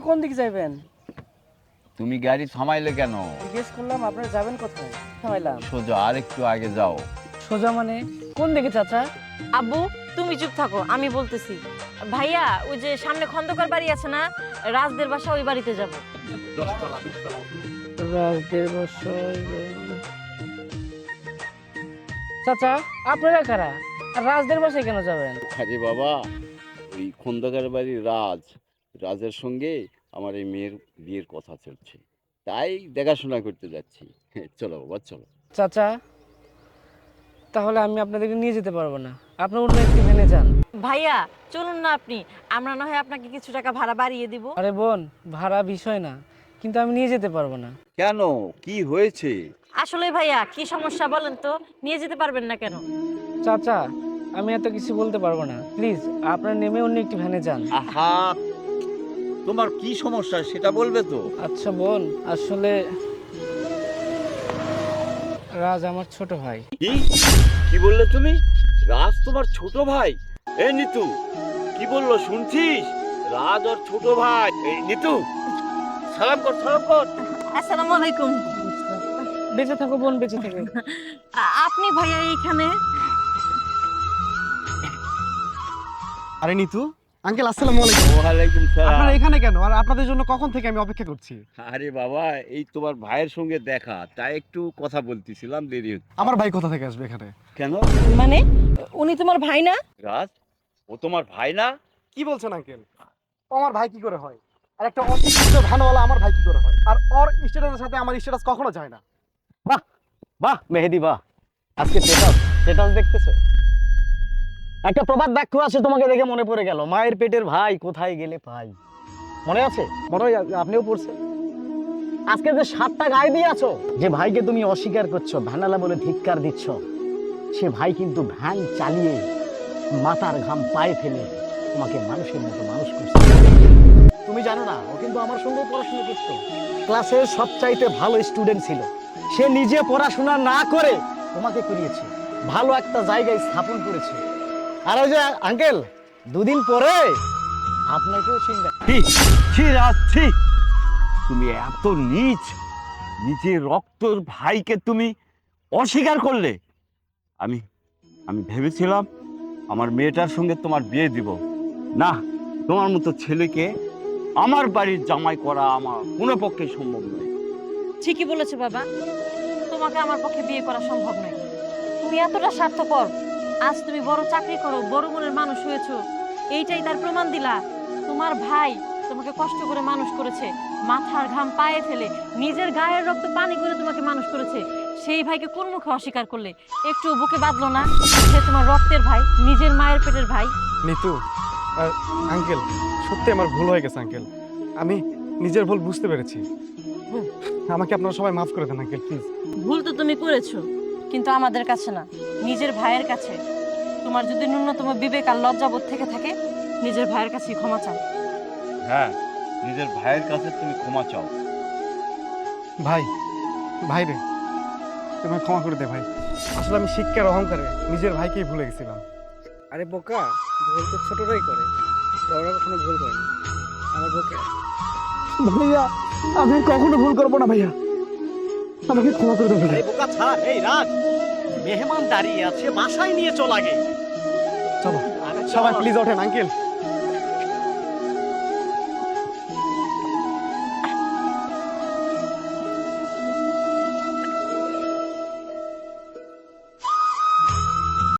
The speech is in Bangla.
কোন দিকে যাবেন? তুমি গাড়ি থামাইলে কেন? জিজ্ঞেস করলাম আপনারা যাবেন কোথায়? থামাইলাম। সোজা আর একটু আগে যাও। সোজা মানে কোন দিকে চাচা? আব্বু তুমি চুপ থাকো, আমি বলতেছি। ভাইয়া ওই যে সামনে খন্দকার বাড়ি আছে না, রাজদের বাসা, ওই বাড়িতে যাব। রাজদের বসয়। চাচা আপনারা কারা? আর রাজদের বাসায় কেন যাবেন? আরে বাবা, ওই খন্দকার বাড়ির রাজের সঙ্গে আমার এই মেয়ের বিয়ের কথা চলছে, তাই দেখাশোনা করতে যাচ্ছি। চলো বাবা চলো। চাচা তাহলে আমি আপনাদেরকে নিয়ে যেতে পারবো না, আপনি অন্য একটি ভ্যানে যান। ভাইয়া চলুন না আপনি, আমরা না হয় আপনাকে কিছু টাকা ভাড়া বাড়িয়ে দিব। আরে বোন, ভাড়া বিষয় না, কিন্তু আমি নিয়ে যেতে পারবো না। কেন, কি হয়েছে? আসলে ভাইয়া কি সমস্যা বলেন তো, নিয়ে যেতে পারবেন না কেন? চাচা আমি এত কিছু বলতে পারবো না, প্লিজ আপনারা নেমে অন্য একটি ভ্যানে যান। আহা, তোমার কি সমস্যা সেটা বলবে তো? আচ্ছা বোন, আসলে রাজ আমার ছোট ভাই। কি কি বললে তুমি? রাজ তোমার ছোট ভাই? এই নিতু, কি বললো শুনছিস? রাজ ওর ছোট ভাই। এই নিতু, সালাম কর সালাম কর। আসসালামু আলাইকুম। বেঁচে থাকো বোন, বেঁচে থাকো। আপনি ভাইয়া এইখানে? আরে নিতু আঙ্কেল, আসসালামু আলাইকুম। ওয়ালাইকুম সালাম। আপনারা এখানে কেন? আর আপনাদের জন্য কখন থেকে আমি অপেক্ষা করছি। আরে বাবা, এই তোমার ভাইয়ের সঙ্গে দেখা, তাই একটু কথা বলতেছিলাম, দেরি হচ্ছে। আমার ভাই কোথা থেকে আসবে এখানে? কেন? মানে উনি তোমার ভাই না? রাজ, ও তোমার ভাই না? কি বলছেন আঙ্কেল? ও আমার ভাই কি করে হয়? আর একটা অশিক্ষিত ভ্যানওয়ালা আমার ভাই কি করে হয়? আর ওর স্ট্যাটাসের সাথে আমার স্ট্যাটাস কখনো যায় না। বাহ মেহেদি বাহ, আজকে স্ট্যাটাস দেখতেছো? একটা প্রবাদ বাক্য আছে, তোমাকে দেখে মনে পড়ে গেল, মায়ের পেটের ভাই কোথায় গেলে পাই। মনে আছে? মনে হয় আপনিও পড়ছেন। আজকে যে 7টা গায়ে দিয়ে আছো, যে ভাইকে তুমি অস্বীকার করছো, ভ্যানালা বলে ধিক্কার দিচ্ছ, সে ভাই কিন্তু ভ্যান চালিয়ে মাথার ঘাম পায়ে ফেলে তোমাকে মানুষের মতো মানুষ করছে। তুমি জানো না, ও কিন্তু আমার সঙ্গে পড়াশোনা করতো, ক্লাসের সবচাইতে ভালো স্টুডেন্ট ছিল। সে নিজে পড়াশোনা না করে তোমাকে করিয়েছে, ভালো একটা জায়গায় স্থাপন করেছে। আর ওই যে আঙ্কেল, দুদিন পরে আপনাকেও চিনবে। ছি রাজ, ছি! তুমি এত নীচ, নিজের রক্তের ভাইকে তুমি অস্বীকার করলে। আমি আমি ভেবেছিলাম আমার মেয়েটার সঙ্গে তোমার বিয়ে দিব। না, তোমার মতো ছেলেকে আমার বাড়ির জামাই করা আমার কোনো পক্ষে সম্ভব নয়। ঠিকই বলেছো বাবা, তোমাকে আমার পক্ষে বিয়ে করা সম্ভব নয়। তুমি এতটা স্বার্থপর। আজ তুমি বড় চাকরি করো, বড় মনের মানুষ হয়েছো, এইটাই তার প্রমাণ দিলা। তোমার ভাই তোমাকে কষ্ট করে মানুষ করেছে, মাথার ঘাম পায়ে ফেলে, নিজের গায়ের রক্ত পানি করে তোমাকে মানুষ করেছে। সেই ভাইকে কোন মুখে অস্বীকার করলে? একটু বুকে বাঁধলো না? সে তোমার রক্তের ভাই, নিজের মায়ের পেটের ভাই। নিতু আর আঙ্কেল, সত্যি আমার ভুল হয়ে গেছে আঙ্কেল। আমি নিজের ভুল বুঝতে পেরেছি। আমাকে আপনারা সবাই মাফ করে দেন আঙ্কেল, প্লিজ। ভুল তো তুমি করেছো, কিন্তু আমাদের কাছে না, নিজের ভাইয়ের কাছে। তোমার যদি ন্যূনতম বিবেক আর লজ্জাবোধ থেকে থাকে, নিজের ভাইয়ের কাছেই ক্ষমা চাও। হ্যাঁ, নিজের ভাইয়ের কাছে তুমি ক্ষমা চাও। ভাই, ভাই রে, তুমি ক্ষমা করে দে ভাই। আসলে আমি শিক্ষার অহংকারে নিজের ভাইকেই ভুলে গেছিলাম। আরে বোকা, ভুল তো ছোটরাই করে, বড়রা কখনো ভুল করেনি। আমার বোকা। ভাইয়া, আমি কখনো ভুল করবো না ভাইয়া, আমাকে ক্ষমা করে দেবো। এই বোকা ছাড়। এই রাজ, মেহমান দাঁড়িয়ে আছে, বাসায় নিয়ে চল আগে। চলো সবাই প্লিজ ওঠেন আঙ্কেল।